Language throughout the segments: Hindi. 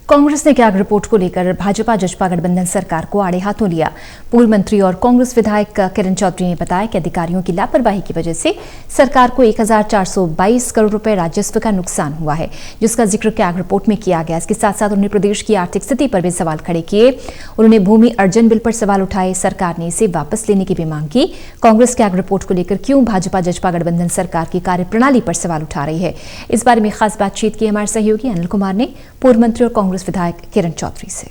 कांग्रेस ने कैग रिपोर्ट को लेकर भाजपा जसपा गठबंधन सरकार को आड़े हाथों लिया। पूर्व मंत्री और कांग्रेस विधायक किरण चौधरी ने बताया कि अधिकारियों की लापरवाही की वजह से सरकार को 1422 करोड़ रुपए राजस्व का नुकसान हुआ है, जिसका जिक्र कैग रिपोर्ट में किया गया। इसके साथ साथ उन्होंने प्रदेश की आर्थिक स्थिति पर भी सवाल खड़े किए। उन्होंने भूमि अर्जन बिल पर सवाल उठाए, सरकार ने इसे वापस लेने की भी मांग की। कांग्रेस कैग रिपोर्ट को लेकर क्यों भाजपा जसपा गठबंधन सरकार की कार्यप्रणाली पर सवाल उठा रही है, इस बारे में खास बातचीत की हमारे सहयोगी अनिल कुमार ने पूर्व मंत्री और कांग्रेस विधायक किरण चौधरी से।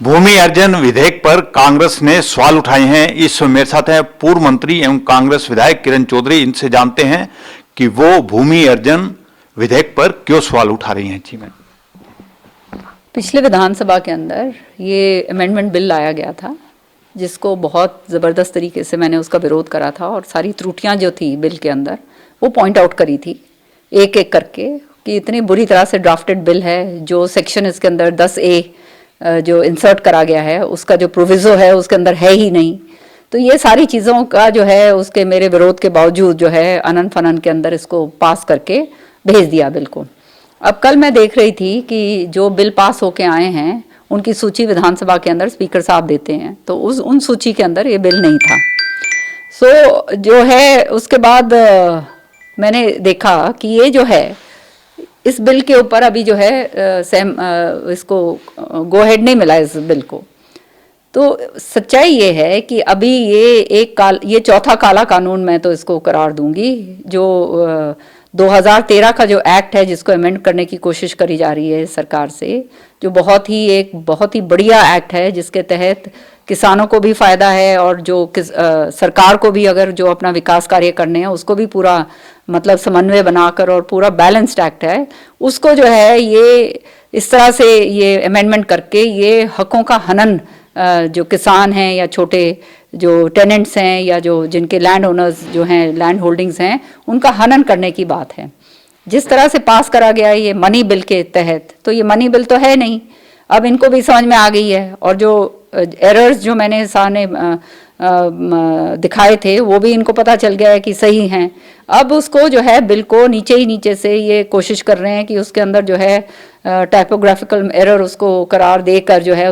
भूमि अर्जन विधेयक पर कांग्रेस ने सवाल उठाए हैं। इस मेरे साथ हैं पूर्व मंत्री एवं कांग्रेस विधायक किरण चौधरी। इनसे जानते हैं कि वो भूमि अर्जन विधेयक पर क्यों सवाल उठा रही हैं। जी मैम, पिछले विधानसभा के अंदर ये अमेंडमेंट बिल लाया गया था, जिसको बहुत ज़बरदस्त तरीके से मैंने उसका विरोध करा था और सारी त्रुटियां जो थी बिल के अंदर वो पॉइंट आउट करी थी एक एक करके कि इतनी बुरी तरह से ड्राफ्टेड बिल है। जो सेक्शन इसके अंदर 10A जो इंसर्ट करा गया है, उसका जो प्रोविज़ो है उसके अंदर है ही नहीं। तो ये सारी चीज़ों का जो है उसके मेरे विरोध के बावजूद जो है अनन फनन के अंदर इसको पास करके भेज दिया बिल को। अब कल मैं देख रही थी कि जो बिल पास होके आए हैं उनकी सूची विधानसभा के अंदर स्पीकर साहब देते हैं, तो उन सूची के अंदर ये बिल नहीं था। सो जो है उसके बाद मैंने देखा कि ये जो है इस बिल के ऊपर अभी जो है इसको गो हेड नहीं मिला इस बिल को। तो सच्चाई ये है कि अभी ये चौथा काला कानून मैं तो इसको करार दूंगी। जो 2013 का जो एक्ट है जिसको अमेंड करने की कोशिश करी जा रही है सरकार से, जो बहुत ही बढ़िया एक्ट है जिसके तहत किसानों को भी फायदा है और जो सरकार को भी अगर जो अपना विकास कार्य करने हैं उसको भी पूरा मतलब समन्वय बनाकर और पूरा बैलेंस्ड एक्ट है, उसको जो है ये इस तरह से ये अमेंडमेंट करके ये हकों का हनन जो किसान हैं या छोटे जो टेनेंट्स हैं या जो जिनके लैंड ओनर्स जो हैं लैंड होल्डिंग्स हैं उनका हनन करने की बात है। जिस तरह से पास करा गया है ये मनी बिल के तहत, तो ये मनी बिल तो है नहीं। अब इनको भी समझ में आ गई है और जो एरर्स जो मैंने सामने दिखाए थे वो भी इनको पता चल गया है कि सही हैं। अब उसको जो है बिल को नीचे से ये कोशिश कर रहे हैं कि उसके अंदर जो है टाइपोग्राफिकल एरर उसको करार देकर जो है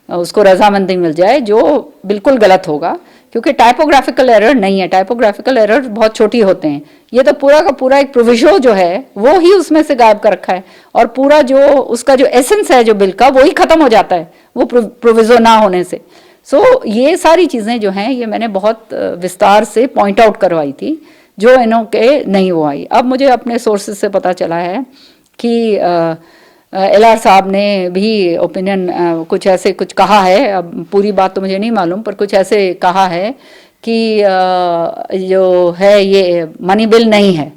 उसको रजामंदी मिल जाए, जो बिल्कुल गलत होगा क्योंकि टाइपोग्राफिकल एरर नहीं है। टाइपोग्राफिकल एरर बहुत छोटी होते हैं। ये तो पूरा का पूरा एक प्रोविजो जो है वो ही उसमें से गायब कर रखा है और पूरा जो उसका जो एसेंस है जो बिल का वो ही खत्म हो जाता है वो प्रोविजो ना होने से। सो ये सारी चीज़ें जो हैं ये मैंने बहुत विस्तार से पॉइंट आउट करवाई थी जो इन्हों के नहीं हो आई। अब मुझे अपने सोर्सेज से पता चला है कि LR साहब ने भी ओपिनियन कुछ कहा है। अब पूरी बात तो मुझे नहीं मालूम, पर कुछ ऐसे कहा है कि जो है ये मनी बिल नहीं है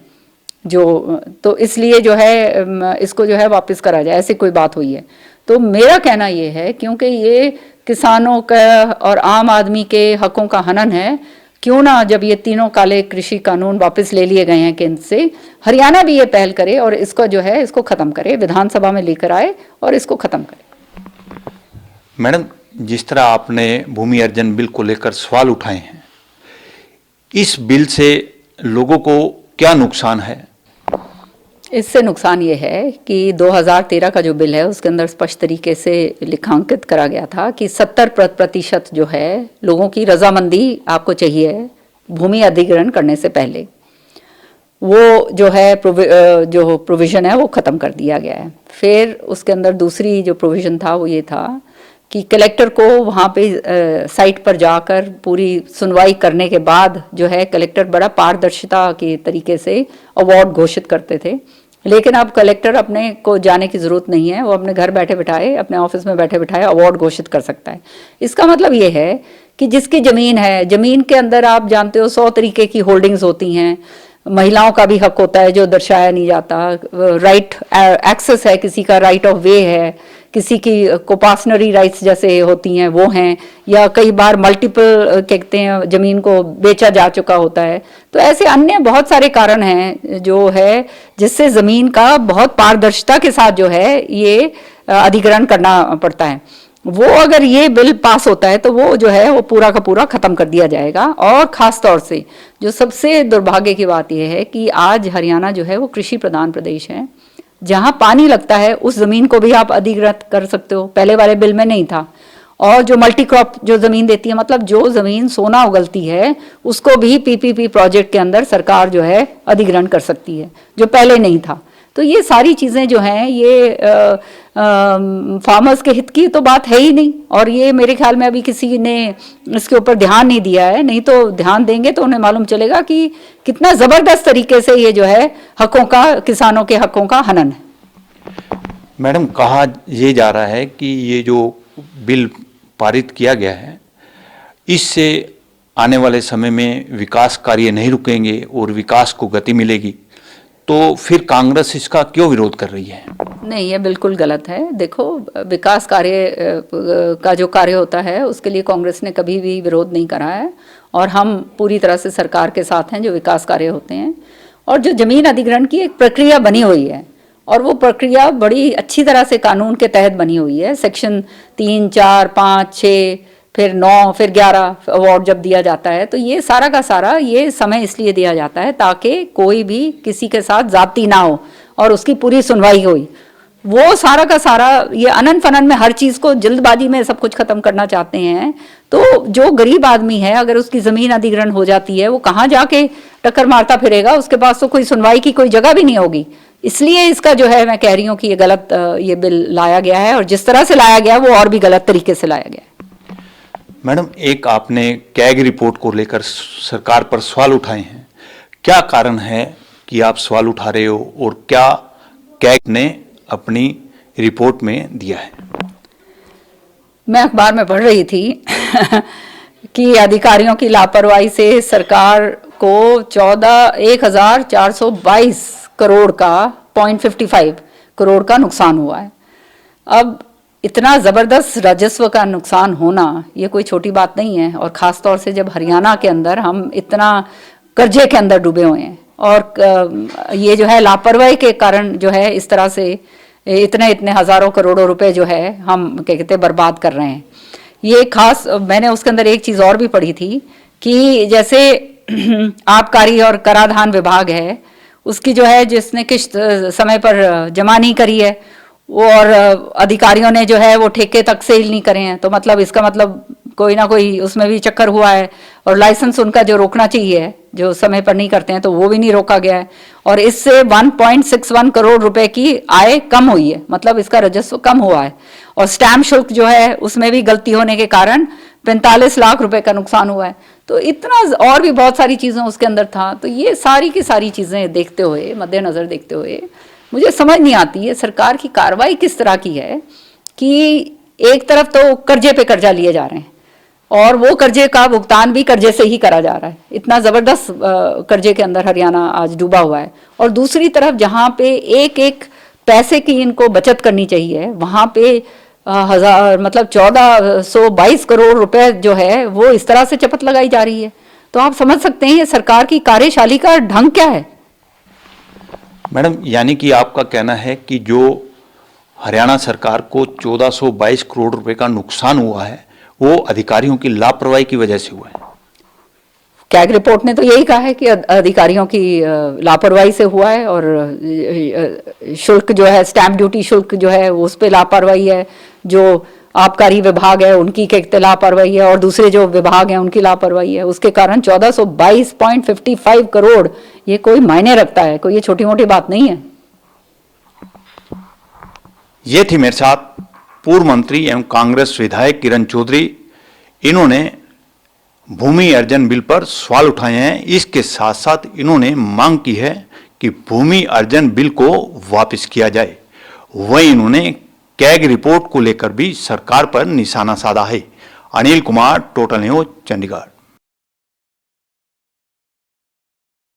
जो, तो इसलिए जो है इसको जो है वापस करा जाए, ऐसी कोई बात हुई है। तो मेरा कहना ये है क्योंकि ये किसानों का और आम आदमी के हकों का हनन है, क्यों ना जब ये तीनों काले कृषि कानून वापस ले लिए गए हैं केंद्र से, हरियाणा भी ये पहल करे और इसको जो है इसको खत्म करे, विधानसभा में लेकर आए और इसको खत्म करे। मैडम, जिस तरह आपने भूमि अर्जन बिल को लेकर सवाल उठाए हैं, इस बिल से लोगों को क्या नुकसान है? इससे नुकसान ये है कि 2013 का जो बिल है उसके अंदर स्पष्ट तरीके से लिखांकित करा गया था कि 70% जो है लोगों की रजामंदी आपको चाहिए भूमि अधिग्रहण करने से पहले। वो जो है जो प्रोविज़न है वो ख़त्म कर दिया गया है। फिर उसके अंदर दूसरी जो प्रोविज़न था वो ये था कि कलेक्टर को वहाँ पे साइट पर जाकर पूरी सुनवाई करने के बाद जो है कलेक्टर बड़ा पारदर्शिता के तरीके से अवार्ड घोषित करते थे। लेकिन अब कलेक्टर अपने को जाने की ज़रूरत नहीं है, वो अपने घर बैठे बिठाए अपने ऑफिस में बैठे बिठाए अवार्ड घोषित कर सकता है। इसका मतलब ये है कि जिसकी ज़मीन है, ज़मीन के अंदर आप जानते हो 100 तरीके की होल्डिंग्स होती हैं। महिलाओं का भी हक होता है जो दर्शाया नहीं जाता, राइट एक्सेस है, किसी का राइट ऑफ वे है, किसी की कोपासनरी राइट्स जैसे होती हैं वो हैं, या कई बार मल्टीपल कहते हैं ज़मीन को बेचा जा चुका होता है। तो ऐसे अन्य बहुत सारे कारण हैं जो है जिससे ज़मीन का बहुत पारदर्शिता के साथ जो है ये अधिग्रहण करना पड़ता है। वो अगर ये बिल पास होता है तो वो जो है वो पूरा का पूरा ख़त्म कर दिया जाएगा। और ख़ास तौर से जो सबसे दुर्भाग्य की बात यह है कि आज हरियाणा जो है वो कृषि प्रधान प्रदेश है। जहां पानी लगता है उस जमीन को भी आप अधिग्रहित कर सकते हो, पहले वाले बिल में नहीं था। और जो मल्टी क्रॉप जो जमीन देती है, मतलब जो जमीन सोना उगलती है, उसको भी पीपीपी प्रोजेक्ट के अंदर सरकार जो है अधिग्रहण कर सकती है, जो पहले नहीं था। तो ये सारी चीजें जो हैं ये फार्मर्स के हित की तो बात है ही नहीं, और ये मेरे ख्याल में अभी किसी ने इसके ऊपर ध्यान नहीं दिया है। नहीं तो ध्यान देंगे तो उन्हें मालूम चलेगा कि कितना जबरदस्त तरीके से ये जो है हकों का, किसानों के हकों का हनन है। मैडम, कहा ये जा रहा है कि ये जो बिल पारित किया गया है, इससे आने वाले समय में विकास कार्य नहीं रुकेंगे और विकास को गति मिलेगी, तो फिर कांग्रेस इसका क्यों विरोध कर रही है? नहीं, ये बिल्कुल गलत है। देखो, विकास कार्य का जो कार्य होता है उसके लिए कांग्रेस ने कभी भी विरोध नहीं करा है, और हम पूरी तरह से सरकार के साथ हैं जो विकास कार्य होते हैं। और जो जमीन अधिग्रहण की एक प्रक्रिया बनी हुई है, और वो प्रक्रिया बड़ी अच्छी तरह से कानून के तहत बनी हुई है। सेक्शन 3, 4, 5, 6, फिर 9, फिर 11 अवार्ड जब दिया जाता है, तो ये सारा का सारा ये समय इसलिए दिया जाता है ताकि कोई भी किसी के साथ जाती ना हो और उसकी पूरी सुनवाई हुई। वो सारा का सारा ये अनन फनन में हर चीज को जल्दबाजी में सब कुछ खत्म करना चाहते हैं। तो जो गरीब आदमी है, अगर उसकी जमीन अधिग्रहण हो जाती है, वो कहाँ जाके टक्कर मारता फिरेगा? उसके पास तो कोई सुनवाई की कोई जगह भी नहीं होगी। इसलिए इसका जो है, मैं कह रही हूँ कि ये गलत ये बिल लाया गया है, और जिस तरह से लाया गया वो और भी गलत तरीके से लाया गया है। मैडम, एक आपने कैग रिपोर्ट को लेकर सरकार पर सवाल उठाए हैं, क्या कारण है कि आप सवाल उठा रहे हो, और क्या कैग ने अपनी रिपोर्ट में दिया है? मैं अखबार में पढ़ रही थी कि अधिकारियों की लापरवाही से सरकार को 14,422 करोड़ का 0.55 करोड़ का नुकसान हुआ है। अब इतना ज़बरदस्त राजस्व का नुकसान होना ये कोई छोटी बात नहीं है, और ख़ास तौर से जब हरियाणा के अंदर हम इतना कर्जे के अंदर डूबे हुए हैं, और ये जो है लापरवाही के कारण जो है इस तरह से इतने हज़ारों करोड़ों रुपए जो है हम क्या कहते हैं बर्बाद कर रहे हैं। ये खास मैंने उसके अंदर एक चीज़ और भी पढ़ी थी कि जैसे आबकारी और कराधान विभाग है, उसकी जो है जिसने किस्त समय पर जमा नहीं करी है, वो और अधिकारियों ने जो है वो ठेके तक सेल नहीं करे हैं, तो मतलब इसका मतलब कोई ना कोई उसमें भी चक्कर हुआ है। और लाइसेंस उनका जो रोकना चाहिए, जो समय पर नहीं करते हैं, तो वो भी नहीं रोका गया है, और इससे 1.61 करोड़ रुपए की आय कम हुई है, मतलब इसका राजस्व कम हुआ है। और स्टैम्प शुल्क जो है उसमें भी गलती होने के कारण 45 लाख रुपए का नुकसान हुआ है। तो इतना और भी बहुत सारी चीज़ें उसके अंदर था। तो ये सारी की सारी चीज़ें देखते हुए, मद्देनजर देखते हुए, मुझे समझ नहीं आती है सरकार की कार्रवाई किस तरह की है कि एक तरफ तो कर्जे पे कर्जा लिए जा रहे हैं, और वो कर्जे का भुगतान भी कर्जे से ही करा जा रहा है। इतना ज़बरदस्त कर्जे के अंदर हरियाणा आज डूबा हुआ है, और दूसरी तरफ जहाँ पे एक एक पैसे की इनको बचत करनी चाहिए, वहाँ पे मतलब 1422 करोड़ रुपए जो है वो इस तरह से चपत लगाई जा रही है। तो आप समझ सकते हैं ये सरकार की कार्यशैली का ढंग क्या है। मैडम, यानी कि आपका कहना है कि जो हरियाणा सरकार को 1422 करोड़ रुपए का नुकसान हुआ है, वो अधिकारियों की लापरवाही की वजह से हुआ है। कैग रिपोर्ट ने तो यही कहा है कि अधिकारियों की लापरवाही से हुआ है, और शुल्क जो है, स्टैंप ड्यूटी शुल्क जो है उस पर लापरवाही है, जो आबकारी विभाग है उनकी कहते लापरवाही है, और दूसरे जो विभाग हैं उनकी लापरवाही है। उसके कारण 1422.55 करोड़ ये कोई मायने रखता है, कोई ये छोटी मोटी बात नहीं है। ये थी मेरे साथ पूर्व मंत्री एवं कांग्रेस विधायक किरण चौधरी। इन्होंने भूमि अर्जन बिल पर सवाल उठाए हैं। इसके साथ साथ इन्होंने मांग की है कि भूमि अर्जन बिल को वापस किया जाए। वहीं इन्होंने कैग रिपोर्ट को लेकर भी सरकार पर निशाना साधा है। Anil Kumar, total news, Chandigarh.